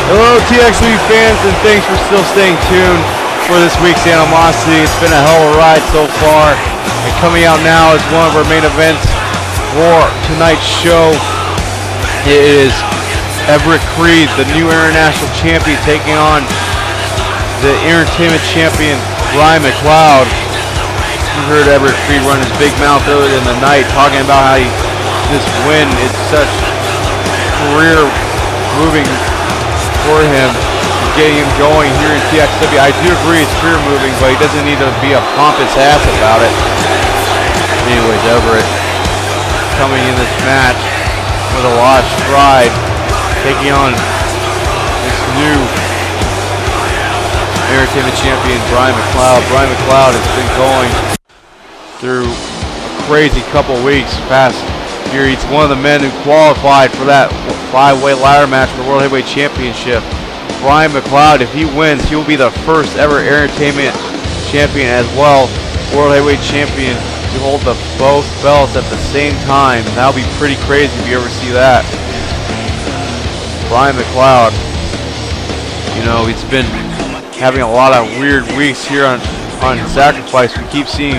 Hello TXW fans, and thanks for still staying tuned for this week's Animosity. It's been a hell of a ride so far, and coming out now is one of our main events for tonight's show. It is Everett Creed, the new international champion, taking on the entertainment champion Brian McLeod. You heard Everett Creed run his big mouth earlier in the night talking about how this win is such career moving for him, getting him going here in TXW. I do agree it's career moving, but he doesn't need to be a pompous ass about it. Anyways, Everett coming in this match with a lot of stride, taking on this new entertainment champion Brian McLeod. Brian McLeod has been going through a crazy couple weeks past here. He's one of the men who qualified for that 5-way ladder match for the World Heavyweight Championship. Brian McLeod, if he wins, he will be the first ever entertainment champion as well, World Heavyweight Champion, to hold both belts at the same time. That'll be pretty crazy if you ever see that. Brian McLeod, you know, he's been having a lot of weird weeks here on Sacrifice. We keep seeing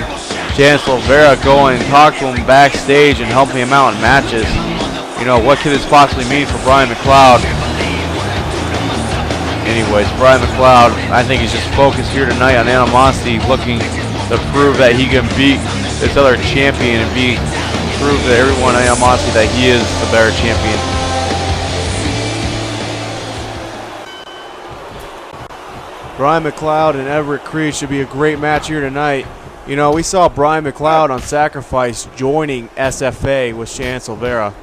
SvR go and talk to him backstage and helping him out in matches. You know, what could this possibly mean for Brian McLeod? Anyways, Brian McLeod, I think he's just focused here tonight on Animosity, looking to prove that he can beat this other champion and prove to everyone on Animosity that he is the better champion. Brian McLeod and Everett Creed should be a great match here tonight. You know, we saw Brian McLeod on Sacrifice joining SFA with SvR.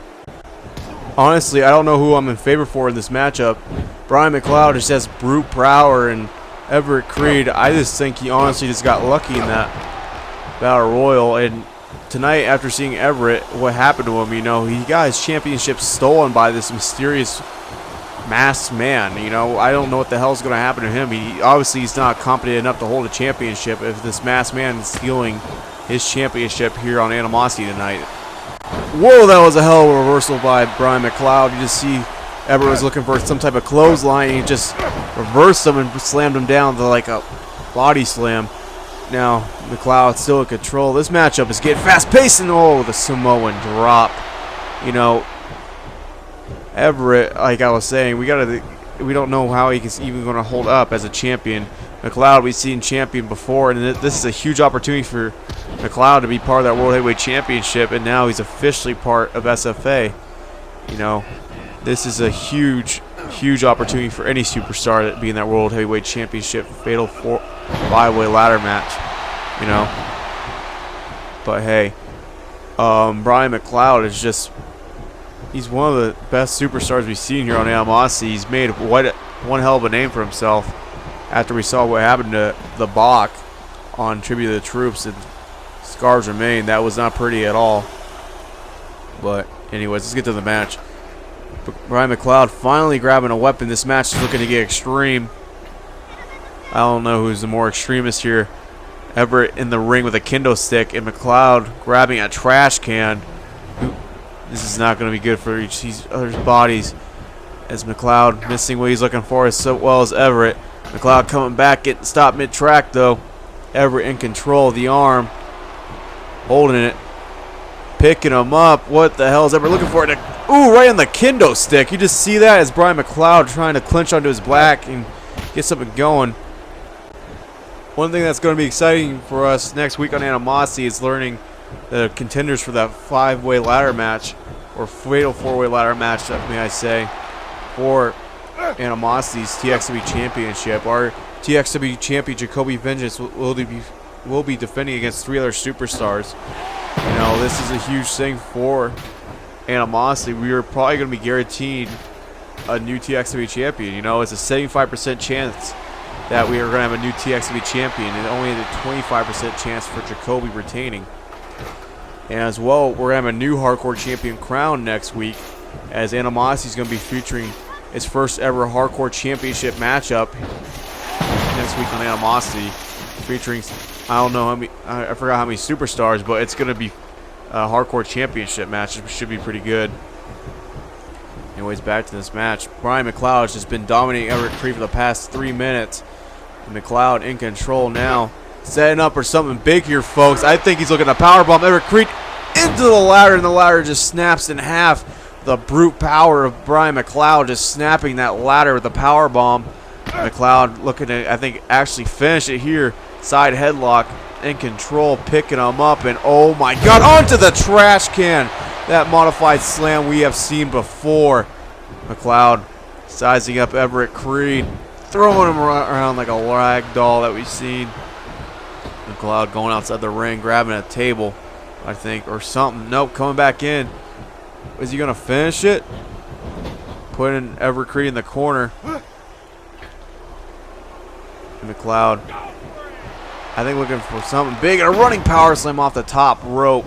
Honestly, I don't know who I'm in favor for in this matchup. Brian McLeod is just brute power, and Everett Creed, I just think he honestly just got lucky in that Battle Royal. And tonight, after seeing Everett, what happened to him, you know, he got his championship stolen by this mysterious masked man. You know, I don't know what the hell's going to happen to him. He's not competent enough to hold a championship if this masked man is stealing his championship here on Animosity tonight. Whoa, that was a hell of a reversal by Brian McLeod. You just see Everett was looking for some type of clothesline, and he just reversed him and slammed him down to like a body slam. Now, McLeod's still in control. This matchup is getting fast-paced, and oh, the Samoan drop. You know, Everett, like I was saying, we don't know how he's even going to hold up as a champion. McLeod, we've seen champion before, and this is a huge opportunity for McLeod to be part of that World Heavyweight Championship, and now he's officially part of SFA. You know, this is a huge, huge opportunity for any superstar to be in that World Heavyweight Championship fatal 5-way ladder match. You know, but hey, Brian McLeod is just—he's one of the best superstars we've seen here on Animosity. He's made one hell of a name for himself after we saw what happened to the Bach on Tribute to the Troops and Scars Remain. That was not pretty at all. But anyways, let's get to the match. Brian McLeod finally grabbing a weapon. This match is looking to get extreme. I don't know who's the more extremist here. Everett in the ring with a kendo stick, and McLeod grabbing a trash can. This is not going to be good for each other's bodies, as McLeod missing what he's looking for as well as Everett. McLeod coming back, getting stopped mid-track though. Everett in control of the arm, holding it, picking him up. What the hell is Everett looking for? Ooh, right on the kendo stick. You just see that as Brian McLeod trying to clinch onto his back and get something going. One thing that's going to be exciting for us next week on Animosity is learning the contenders for that 5-way ladder match, or fatal 4-way ladder match, may I say, for Animosity's TXW Championship. Our TXW champion Jacoby Vengeance will be defending against 3 other superstars. You know, this is a huge thing for Animosity. We are probably going to be guaranteed a new TXW champion. You know, it's a 75% chance that we are going to have a new TXW champion, and only a 25% chance for Jacoby retaining. And as well, we're going to have a new Hardcore Champion crown next week, as Animosity is going to be featuring its first ever Hardcore Championship matchup next week on Animosity, featuring, I don't know how many, I forgot how many superstars, but it's going to be a Hardcore Championship match, which should be pretty good. Anyways, back to this match. Brian McLeod has just been dominating Everett Creed for the past 3 minutes. And McLeod in control now. Setting up for something big here, folks. I think he's looking to powerbomb Everett Creed into the ladder, and the ladder just snaps in half. The brute power of Brian McLeod just snapping that ladder with a powerbomb. McLeod looking to, I think, actually finish it here. Side headlock in control, picking him up, and oh my God, onto the trash can. That modified slam we have seen before. McLeod sizing up Everett Creed, throwing him around like a rag doll that we've seen. McLeod going outside the ring, grabbing a table, I think, or something. Nope, coming back in. Is he going to finish it? Putting Everett Creed in the corner. And McLeod, I think, looking for something big. And a running power slam off the top rope.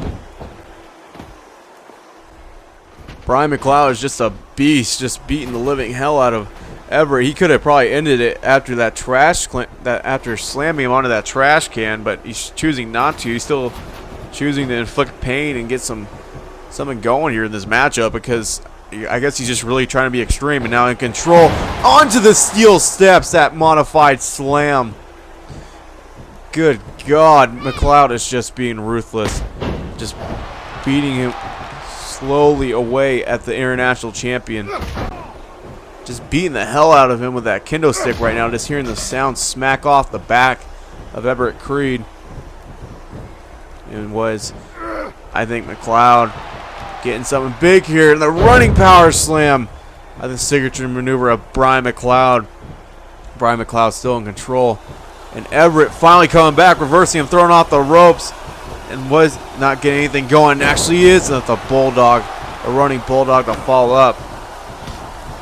Brian McLeod is just a beast, just beating the living hell out of Everett. He could have probably ended it after that after slamming him onto that trash can, but he's choosing not to. He's still choosing to inflict pain and get something going here in this matchup, because I guess he's just really trying to be extreme. And now in control, onto the steel steps, that modified slam. Good God, McLeod is just being ruthless, just beating him slowly away at the international champion. Just beating the hell out of him with that kendo stick right now. Just hearing the sound smack off the back of Everett Creed. And was, I think, McLeod getting something big here. And the running power slam. The signature maneuver of Brian McLeod. Brian McLeod still in control. And Everett finally coming back, reversing him, throwing off the ropes. And was not getting anything going. Actually is the bulldog, a running bulldog to follow up.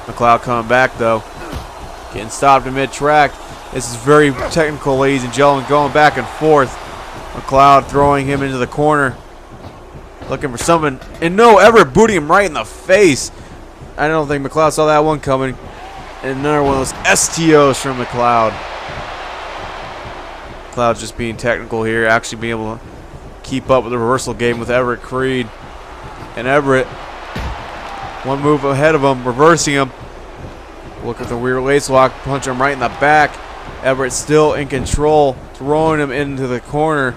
McLeod coming back though, getting stopped in mid-track. This is very technical, ladies and gentlemen, going back and forth. McLeod throwing him into the corner, looking for something, and no, Everett booting him right in the face. I don't think McLeod saw that one coming. And another one of those STOs from McLeod. McLeod just being technical here, actually being able to keep up with the reversal game with Everett Creed. And Everett, one move ahead of him, reversing him. Look at the weird lace lock, punch him right in the back. Everett still in control, throwing him into the corner.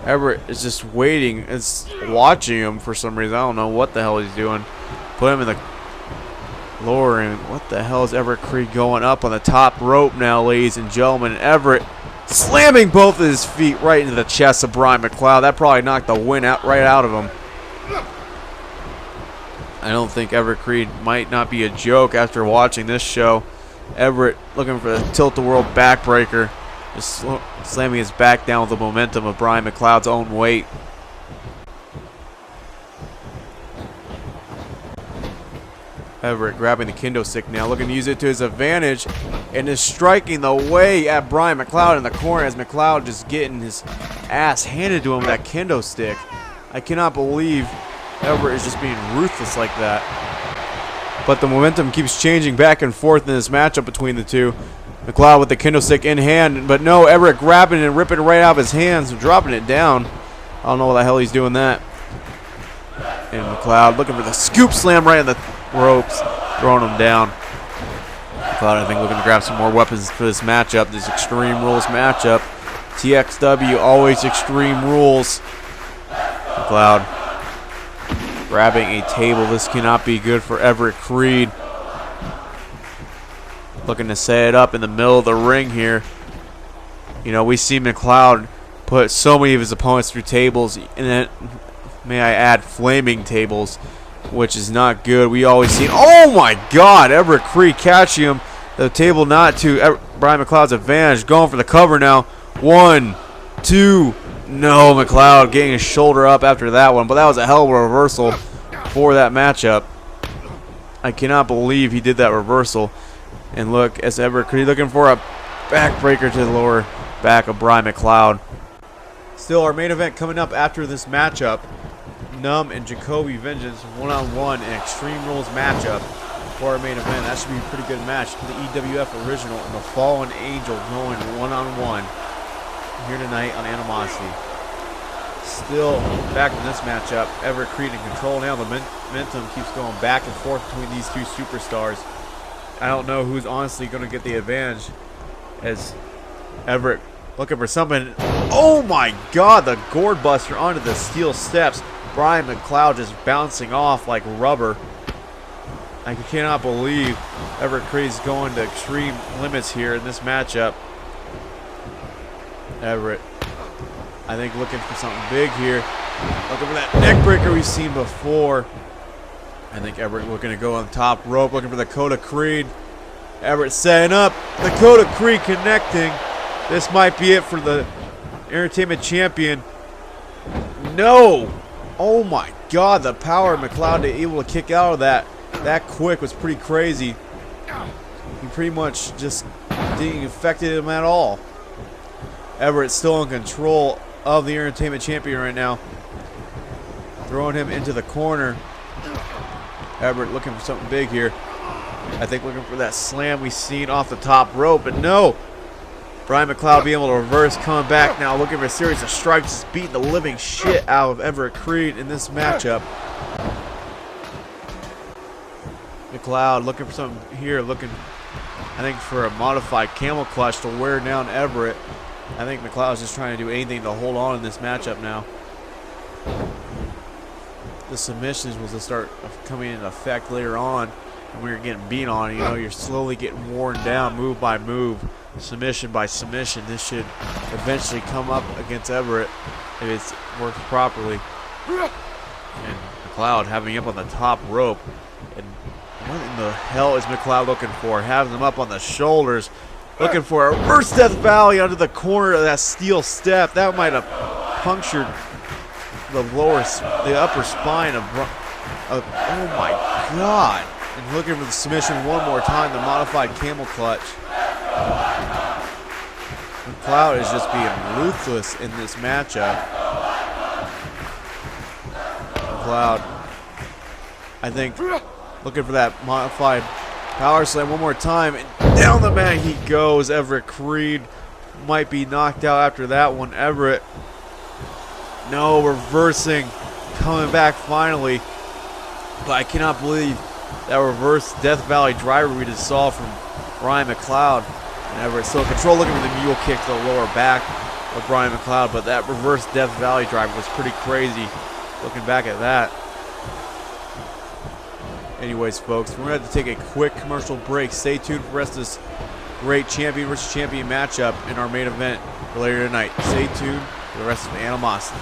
Everett is just waiting, is watching him for some reason. I don't know what the hell he's doing. Put him in the lowering. What the hell is Everett Creed going up on the top rope now, ladies and gentlemen? Everett slamming both of his feet right into the chest of Brian McLeod. That probably knocked the wind right out of him. I don't think Everett Creed might not be a joke after watching this show. Everett looking for the tilt-a-world backbreaker. Just slamming his back down with the momentum of Brian McLeod's own weight. Everett grabbing the kendo stick now, looking to use it to his advantage, and is striking the way at Brian McLeod in the corner as McLeod just getting his ass handed to him with that kendo stick. I cannot believe Everett is just being ruthless like that. But the momentum keeps changing back and forth in this matchup between the two. McLeod with the kendo stick in hand, but no, Everett grabbing it and ripping it right out of his hands and dropping it down. I don't know why the hell he's doing that. And McLeod looking for the scoop slam right on the ropes, throwing him down. McLeod, I think, looking to grab some more weapons for this matchup, this Extreme Rules matchup. TXW, always Extreme Rules. McLeod grabbing a table. This cannot be good for Everett Creed. Looking to set it up in the middle of the ring here. You know, we see McLeod put so many of his opponents through tables, and then, may I add, flaming tables, which is not good. We always see, oh my God, Everett Creed catching him. The table not to Brian McLeod's advantage. Going for the cover now. 1, 2. No, McLeod getting his shoulder up after that one. But that was a hell of a reversal for that matchup. I cannot believe he did that reversal. And look, as Everett Creed looking for a backbreaker to the lower back of Brian McLeod. Still, our main event coming up after this matchup. Numb and Jacoby Vengeance one-on-one in Extreme Rules matchup for our main event. That should be a pretty good match. The EWF Original and the Fallen Angel going one-on-one here tonight on Animosity. still back in this matchup. Everett Creed in control now. The momentum keeps going back and forth between these two superstars. I don't know who's honestly going to get the advantage, as Everett looking for something. Oh my God, the gourd buster onto the steel steps. Brian McLeod just bouncing off like rubber. I cannot believe Everett Creed's going to extreme limits here in this matchup. Everett, I think, looking for something big here. Looking for that neck breaker we've seen before. I think Everett looking to go on the top rope, looking for the Dakota Creed. Everett setting up. Dakota Creed connecting. This might be it for the Entertainment Champion. No! Oh my God, the power of McLeod to be able to kick out of that quick was pretty crazy. He pretty much just didn't affect him at all. Everett's still in control of the Entertainment Champion right now. Throwing him into the corner. Everett looking for something big here. I think looking for that slam we've seen off the top rope, but no. Brian McLeod being able to reverse, coming back now, looking for a series of strikes, just beating the living shit out of Everett Creed in this matchup. McLeod looking for something here, looking, I think, for a modified camel clutch to wear down Everett. I think McLeod's just trying to do anything to hold on in this matchup now. The submissions was to start coming into effect later on, and we were getting beat on. You know, you're slowly getting worn down move by move, submission by submission. This should eventually come up against Everett if it's worked properly. And McLeod having him up on the top rope. And what in the hell is McLeod looking for? Having him up on the shoulders, looking for a reverse Death Valley under the corner of that steel step. That might have punctured the upper spine of oh my God. And looking for the submission one more time, the modified camel clutch. McLeod is just being ruthless in this matchup. McLeod, I think, looking for that modified power slam one more time, and down the mat he goes. Everett Creed might be knocked out after that one. Everett, no, reversing, coming back finally. But I cannot believe that reverse Death Valley driver we just saw from Brian McLeod. And Everett still in control, looking for the mule kick to the lower back of Brian McLeod. But that reverse Death Valley driver was pretty crazy, looking back at that. Anyways, folks, we're going to have to take a quick commercial break. Stay tuned for the rest of this great champion versus champion matchup in our main event for later tonight. Stay tuned for the rest of Animosity.